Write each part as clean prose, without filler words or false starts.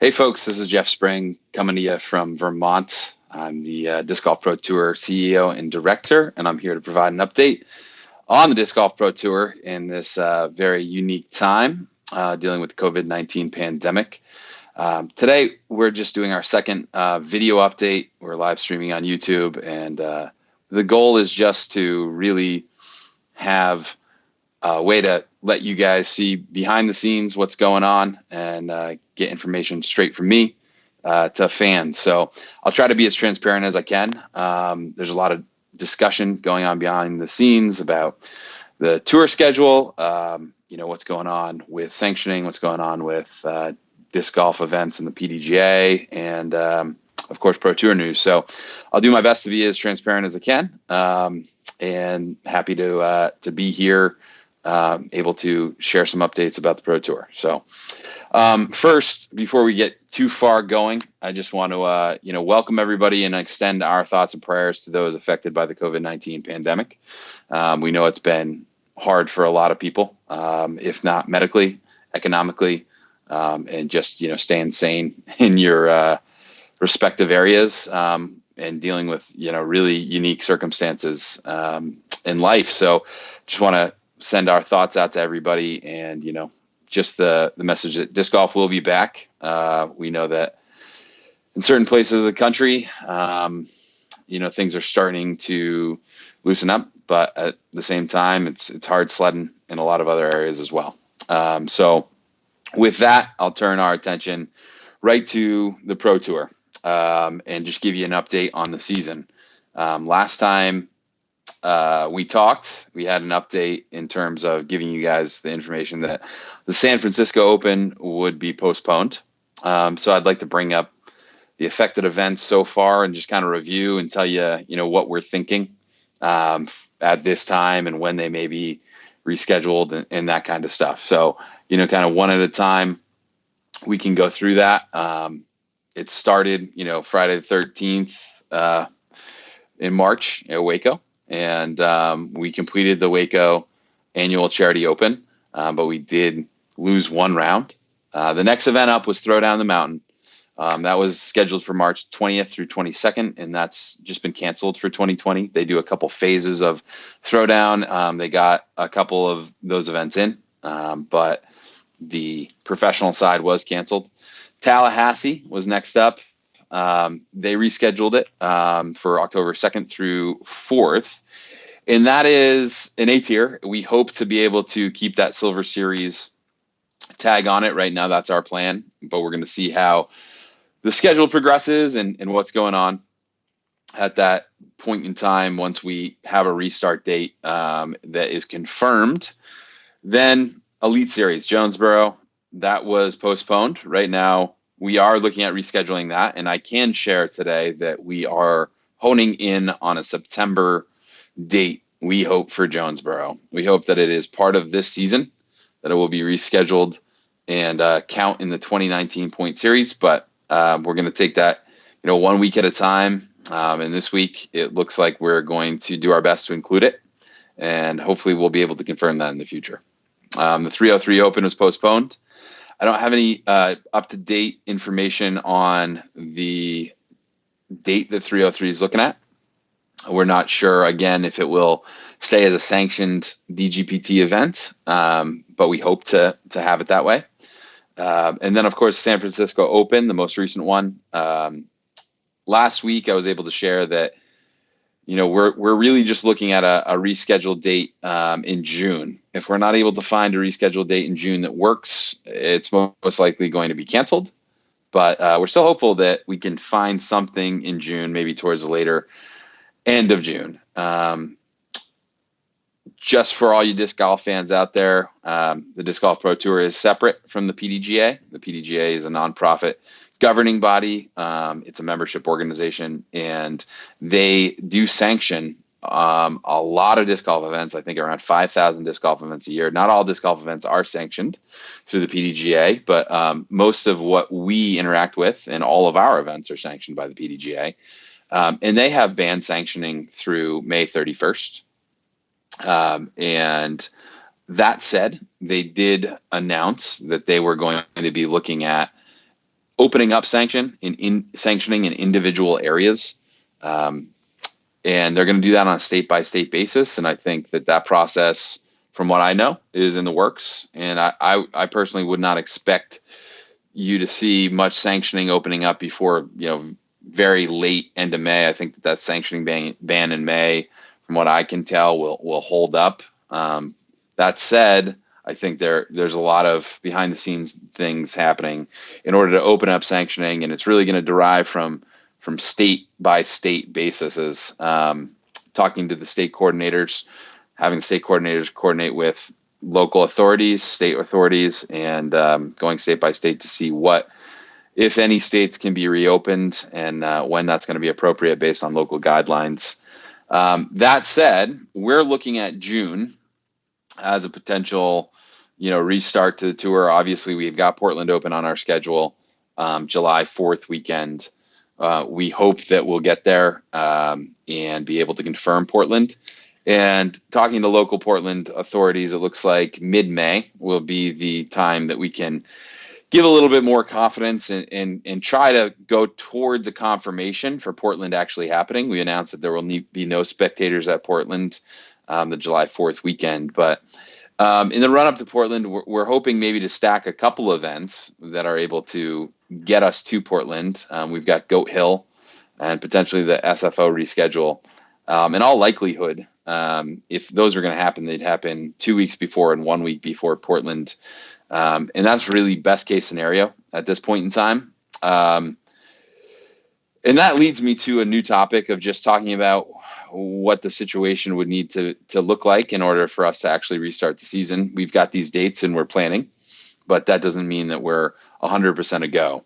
Hey folks, this is Jeff Spring coming to you from Vermont. I'm the Disc Golf Pro Tour CEO and Director, and I'm here to provide an update on the Disc Golf Pro Tour in this very unique time dealing with the COVID-19 pandemic. Today, we're just doing our second video update. We're live streaming on YouTube, and the goal is just to really have a way to let you guys see behind the scenes what's going on and get information straight from me to fans. So I'll try to be as transparent as I can. There's a lot of discussion going on behind the scenes about the tour schedule, what's going on with sanctioning, what's going on with disc golf events in the PDGA, and of course, Pro Tour news. So I'll do my best to be as transparent as I can, and happy to be here. Able to share some updates about the Pro Tour. So first, before we get too far going, I just want to welcome everybody and extend our thoughts and prayers to those affected by the COVID-19 pandemic. We know it's been hard for a lot of people, if not medically, economically, and just staying sane in your respective areas, and dealing with really unique circumstances in life. So just want to send our thoughts out to everybody, and just the message that disc golf will be back. We know that in certain places of the country, things are starting to loosen up, but at the same time, it's hard sledding in a lot of other areas as well. So with that, I'll turn our attention right to the Pro Tour, and just give you an update on the season. Last time we talked, we had an update in terms of giving you guys the information that the San Francisco Open would be postponed. So I'd like to bring up the affected events so far and just kind of review and tell you, what we're thinking at this time and when they may be rescheduled and that kind of stuff. So, kind of one at a time, we can go through that. It started, Friday the 13th in March at Waco. And we completed the Waco Annual Charity Open, but we did lose one round. The next event up was Throwdown the Mountain. That was scheduled for March 20th through 22nd, and that's just been canceled for 2020. They do a couple phases of Throwdown. They got a couple of those events in, but the professional side was canceled. Tallahassee was next up. They rescheduled it for October 2nd through 4th. And that is an A tier. We hope to be able to keep that Silver Series tag on it. Right now, that's our plan. But we're going to see how the schedule progresses and what's going on at that point in time. Once we have a restart date that is confirmed, then Elite Series, Jonesboro, that was postponed. Right now, we are looking at rescheduling that, and I can share today that we are honing in on a September date, we hope, for Jonesboro. We hope that it is part of this season, that it will be rescheduled and count in the 2019 point series, but we're going to take that 1 week at a time, and this week it looks like we're going to do our best to include it, and hopefully we'll be able to confirm that in the future. The 303 Open was postponed. I don't have any up-to-date information on the date that 303 is looking at. We're not sure, again, if it will stay as a sanctioned DGPT event, but we hope to have it that way. And then, of course, San Francisco Open, the most recent one. Last week, I was able to share that we're really just looking at a rescheduled date in June. If we're not able to find a rescheduled date in June that works, it's most likely going to be canceled. But we're still hopeful that we can find something in June, maybe towards the later end of June. Just for all you disc golf fans out there, the Disc Golf Pro Tour is separate from the PDGA. The PDGA is a nonprofit governing body. It's a membership organization, and they do sanction a lot of disc golf events. I think around 5,000 disc golf events a year. Not all disc golf events are sanctioned through the PDGA, but most of what we interact with and all of our events are sanctioned by the PDGA. And they have band sanctioning through May 31st. And that said, they did announce that they were going to be looking at opening up sanctioning in individual areas. And they're going to do that on a state-by-state basis. And I think that process, from what I know, is in the works. And I personally would not expect you to see much sanctioning opening up before, very late end of May. I think that sanctioning ban in May, from what I can tell, will hold up. That said, I think there's a lot of behind the scenes things happening in order to open up sanctioning, and it's really going to derive from state by state basis. Talking to the state coordinators, having the state coordinators coordinate with local authorities, state authorities, and going state by state to see what, if any, states can be reopened and when that's going to be appropriate based on local guidelines. That said, we're looking at June as a potential, restart to the tour. Obviously, we've got Portland open on our schedule, July 4th weekend. We hope that we'll get there and be able to confirm Portland. And talking to local Portland authorities, it looks like mid-May will be the time that we can give a little bit more confidence and try to go towards a confirmation for Portland actually happening. We announced that there will be no spectators at Portland the July 4th weekend. But in the run-up to Portland, we're hoping maybe to stack a couple events that are able to get us to Portland. We've got Goat Hill and potentially the SFO reschedule. In all likelihood, if those are going to happen, they'd happen 2 weeks before and 1 week before Portland. And that's really best case scenario at this point in time. And that leads me to a new topic of just talking about what the situation would need to look like in order for us to actually restart the season. We've got these dates and we're planning, but that doesn't mean that we're 100% a go.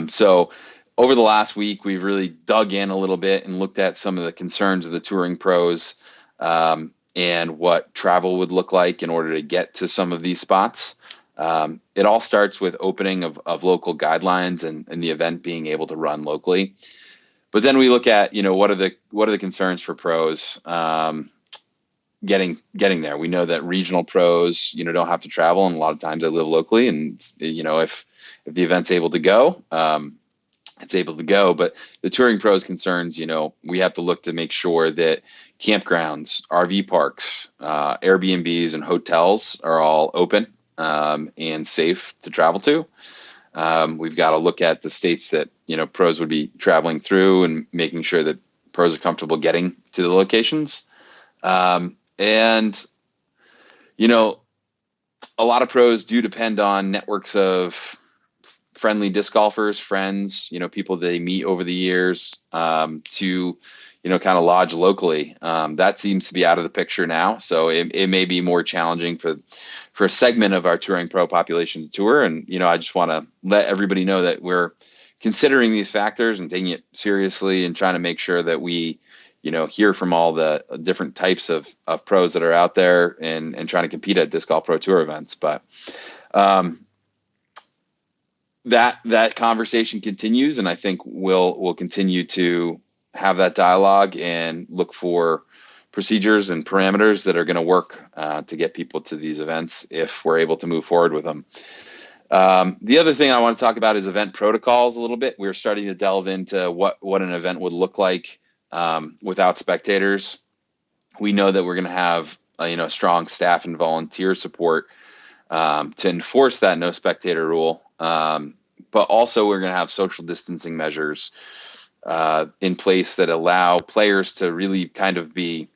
So over the last week, we've really dug in a little bit and looked at some of the concerns of the touring pros and what travel would look like in order to get to some of these spots. It all starts with opening of local guidelines and the event being able to run locally. But then we look at, what are the concerns for pros getting there. We know that regional pros, don't have to travel, and a lot of times they live locally. And if the event's able to go, it's able to go. But the touring pros concerns, we have to look to make sure that campgrounds, RV parks, Airbnbs, and hotels are all open and safe to travel to. We've got to look at the states that, pros would be traveling through and making sure that pros are comfortable getting to the locations. And, a lot of pros do depend on networks of friendly disc golfers, friends, people they meet over the years to, kind of lodge locally. That seems to be out of the picture now. So it may be more challenging for a segment of our touring pro population to tour. And, I just want to let everybody know that we're considering these factors and taking it seriously and trying to make sure that we, hear from all the different types of pros that are out there and trying to compete at Disc Golf Pro Tour events. But that conversation continues, and I think we'll continue to have that dialogue and look for procedures and parameters that are going to work to get people to these events if we're able to move forward with them. The other thing I want to talk about is event protocols a little bit. We're starting to delve into what an event would look like without spectators. We know that we're going to have strong staff and volunteer support to enforce that no spectator rule. But also we're going to have social distancing measures in place that allow players to really kind of be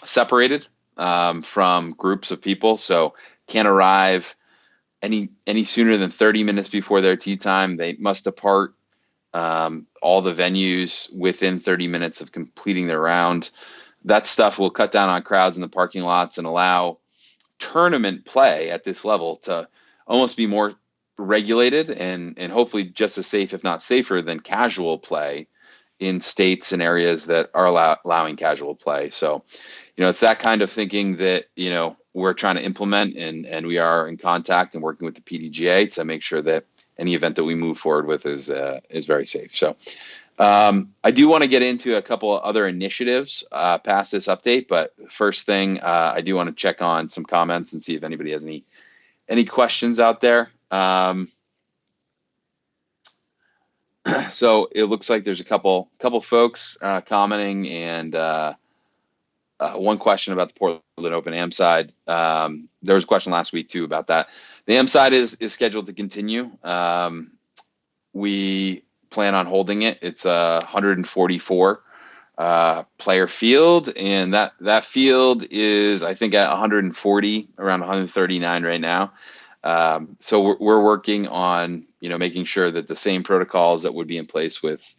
separated from groups of people. So can't arrive any sooner than 30 minutes before their tee time. They must depart all the venues within 30 minutes of completing their round. That stuff will cut down on crowds in the parking lots and allow tournament play at this level to almost be more regulated and hopefully just as safe, if not safer, than casual play in states and areas that are allowing casual play. So, it's that kind of thinking that, we're trying to implement, and we are in contact and working with the PDGA to make sure that any event that we move forward with is very safe. So I do want to get into a couple of other initiatives past this update, but first thing, I do want to check on some comments and see if anybody has any questions out there. So it looks like there's a couple folks commenting, and one question about the Portland Open AM side. There was a question last week too about that. The AM side is scheduled to continue. We plan on holding it. It's a 144 player field, and that field is, I think, at 140, around 139 right now. So we're working on making sure that the same protocols that would be in place with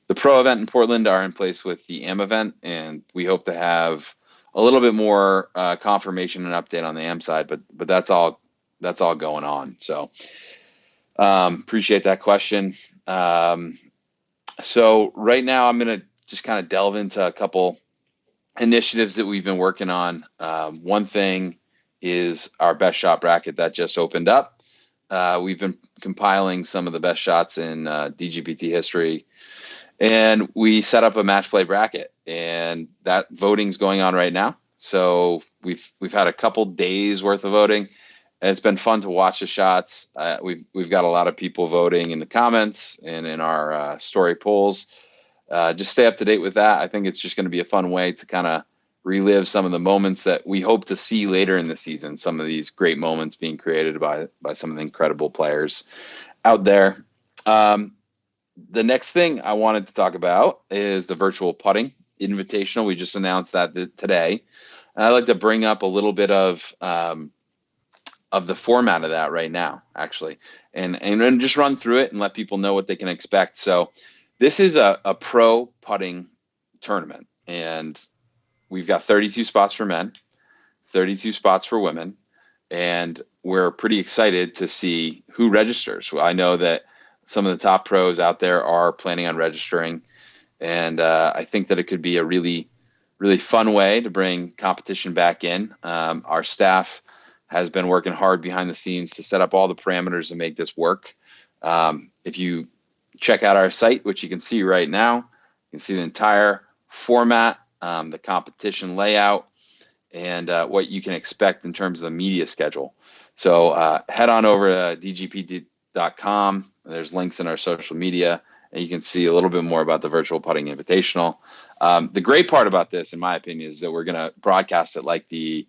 the pro event in Portland are in place with the AM event, and we hope to have a little bit more confirmation and update on the AM side, but that's all going on. So appreciate that question. So right now I'm going to just kind of delve into a couple initiatives that we've been working on. One thing is our best shot bracket that just opened up. We've been compiling some of the best shots in DGPT history, and we set up a match play bracket, and that voting's going on right now. So we've had a couple days worth of voting, and it's been fun to watch the shots. We've got a lot of people voting in the comments and in our story polls. Just stay up to date with that. I think it's just going to be a fun way to kind of relive some of the moments that we hope to see later in the season. Some of these great moments being created by some of the incredible players out there. The next thing I wanted to talk about is the virtual putting invitational. We just announced that today. And I'd like to bring up a little bit of the format of that right now, actually, and just run through it and let people know what they can expect. So this is a pro putting tournament, and we've got 32 spots for men, 32 spots for women, and we're pretty excited to see who registers. I know that some of the top pros out there are planning on registering, and I think that it could be a really, really fun way to bring competition back in. Our staff has been working hard behind the scenes to set up all the parameters to make this work. If you check out our site, which you can see right now, you can see the entire format, the competition layout, and what you can expect in terms of the media schedule. So head on over to dgpt.com. There's links in our social media, and you can see a little bit more about the virtual putting invitational. The great part about this, in my opinion, is that we're going to broadcast it like the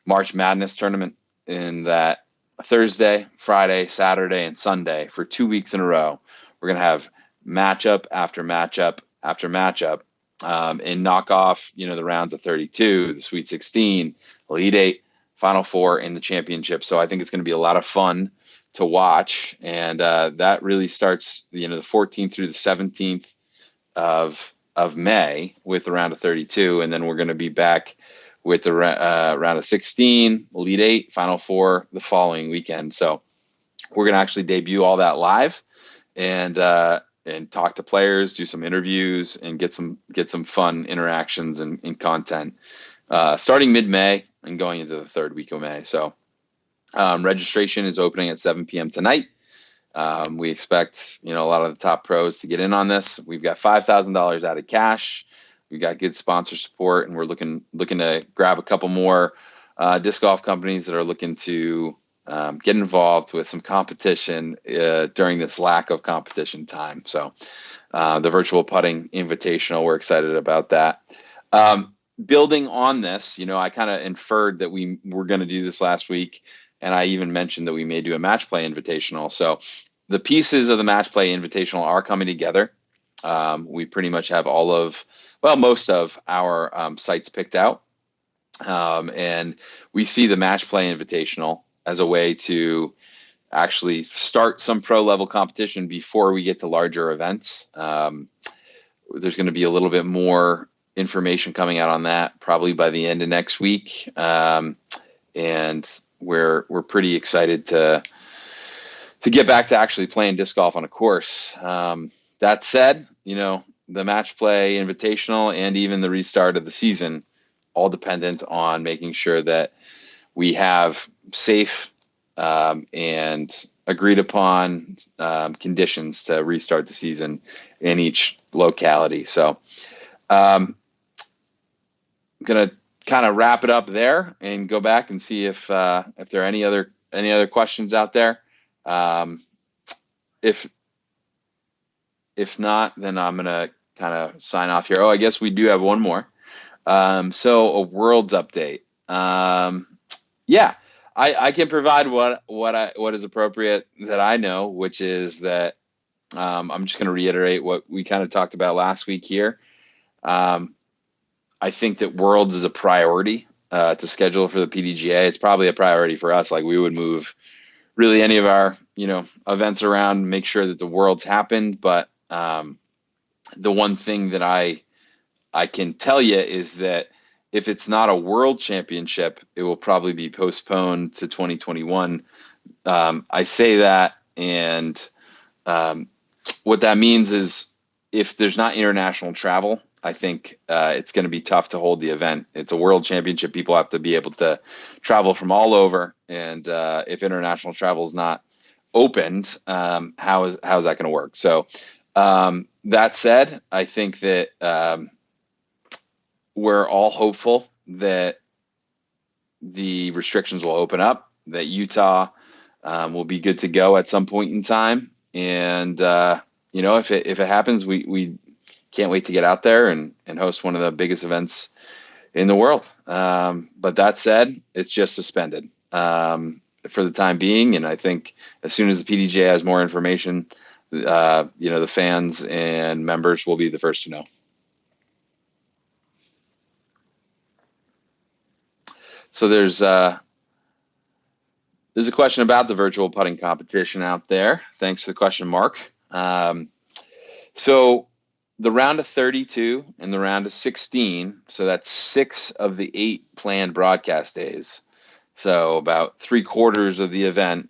March Madness tournament, in that Thursday, Friday, Saturday, and Sunday for 2 weeks in a row. We're going to have matchup after matchup after matchup, and knock off, the rounds of 32, the Sweet 16, Elite 8, Final Four, and the championship. So I think it's going to be a lot of fun to watch, and that really starts, the 14th through the 17th of May with the round of 32, and then we're going to be back with the round of 16, Elite 8, Final Four the following weekend. So we're going to actually debut all that live, and talk to players, do some interviews, and get some fun interactions and content starting mid-May and going into the third week of May. So registration is opening at 7 p.m. tonight. We expect a lot of the top pros to get in on this. We've got $5,000 out of cash. We've got good sponsor support, and we're looking to grab a couple more disc golf companies that are looking to get involved with some competition during this lack of competition time. So the virtual putting invitational, we're excited about that. Building on this, I kind of inferred that we were going to do this last week, and I even mentioned that we may do a match play invitational. So the pieces of the match play invitational are coming together. We pretty much have most of our sites picked out. And we see the match play invitational as a way to actually start some pro level competition before we get to larger events. There's going to be a little bit more information coming out on that probably by the end of next week. And we're pretty excited to get back to actually playing disc golf on a course. That said, the match play invitational and even the restart of the season, all dependent on making sure that we have safe and agreed upon conditions to restart the season in each locality. So I'm going to kind of wrap it up there and go back and see if there are any other questions out there. If If not, then I'm gonna kind of sign off here. Oh, I guess we do have one more. So a worlds update. Yeah, I can provide what is appropriate that I know, which is that I'm just going to reiterate what we kind of talked about last week here. I think that worlds is a priority to schedule for the PDGA. It's probably a priority for us. Like we would move really any of our events around, make sure that the worlds happened. But the one thing that I can tell you is that if it's not a world championship, it will probably be postponed to 2021. I say that, and what that means is if there's not international travel, I think it's going to be tough to hold the event. It's a world championship. People have to be able to travel from all over. And if international travel is not opened, how is that going to work? So that said, I think that we're all hopeful that the restrictions will open up, that Utah will be good to go at some point in time. And, if it happens, we can't wait to get out there and host one of the biggest events in the world. But that said, it's just suspended for the time being. And I think as soon as the PDGA has more information, the fans and members will be the first to know. So there's a question about the virtual putting competition out there. Thanks for the question, Mark. So the round of 32 and the round of 16, so that's 6 of the 8 planned broadcast days. So about 3/4 of the event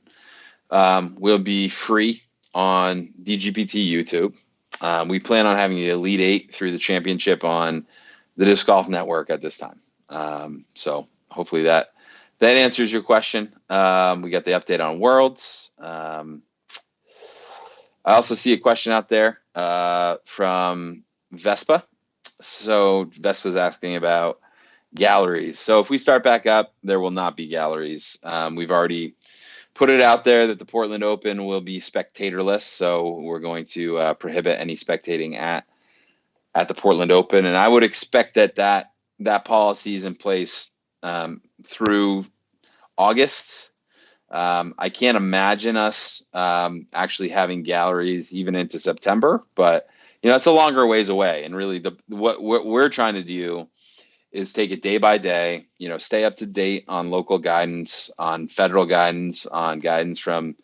will be free on DGPT YouTube. We plan on having the Elite 8 through the championship on the Disc Golf Network at this time. So hopefully that answers your question. We got the update on Worlds. I also see a question out there from Vespa. So Vespa's asking about galleries. So if we start back up, there will not be galleries. We've already put it out there that the Portland Open will be spectatorless. So we're going to prohibit any spectating at the Portland Open. And I would expect that policy is in place through August. I can't imagine us actually having galleries even into September, but it's a longer ways away. And really, what we're trying to do is take it day by day. Stay up to date on local guidance, on federal guidance, on guidance from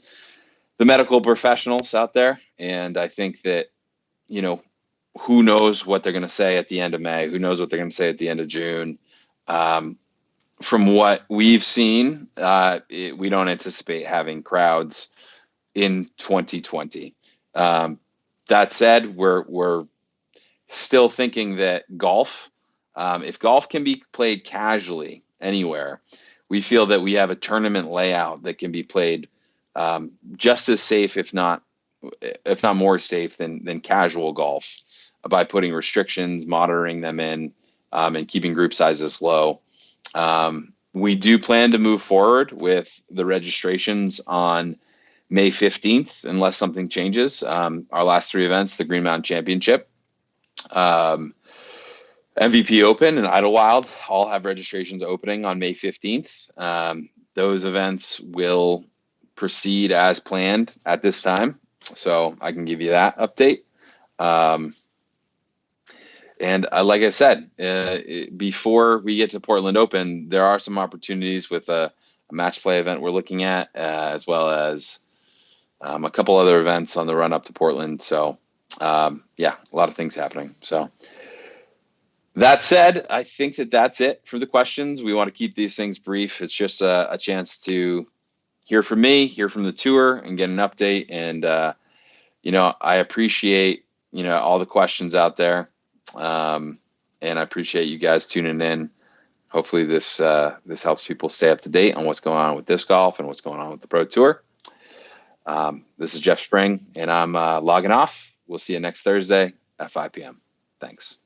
the medical professionals out there. And I think that who knows what they're going to say at the end of May? Who knows what they're going to say at the end of June? From what we've seen, we don't anticipate having crowds in 2020. That said, we're still thinking that golf, if golf can be played casually anywhere, we feel that we have a tournament layout that can be played just as safe, if not more safe than casual golf, by putting restrictions, monitoring them in, and keeping group sizes low. We do plan to move forward with the registrations on May 15th, unless something changes. Our last 3 events, the Green Mountain Championship, MVP Open, and Idlewild, all have registrations opening on May 15th. Those events will proceed as planned at this time. So I can give you that update. And like I said, before we get to Portland Open, there are some opportunities with a match play event we're looking at, as well as a couple other events on the run up to Portland. So, a lot of things happening. So that said, I think that's it for the questions. We want to keep these things brief. It's just a chance to hear from me, hear from the tour, and get an update. And, I appreciate, all the questions out there. And I appreciate you guys tuning in. Hopefully this helps people stay up to date on what's going on with disc golf and what's going on with the Pro Tour. This is Jeff Spring, and I'm logging off. We'll see you next Thursday at 5 p.m. Thanks.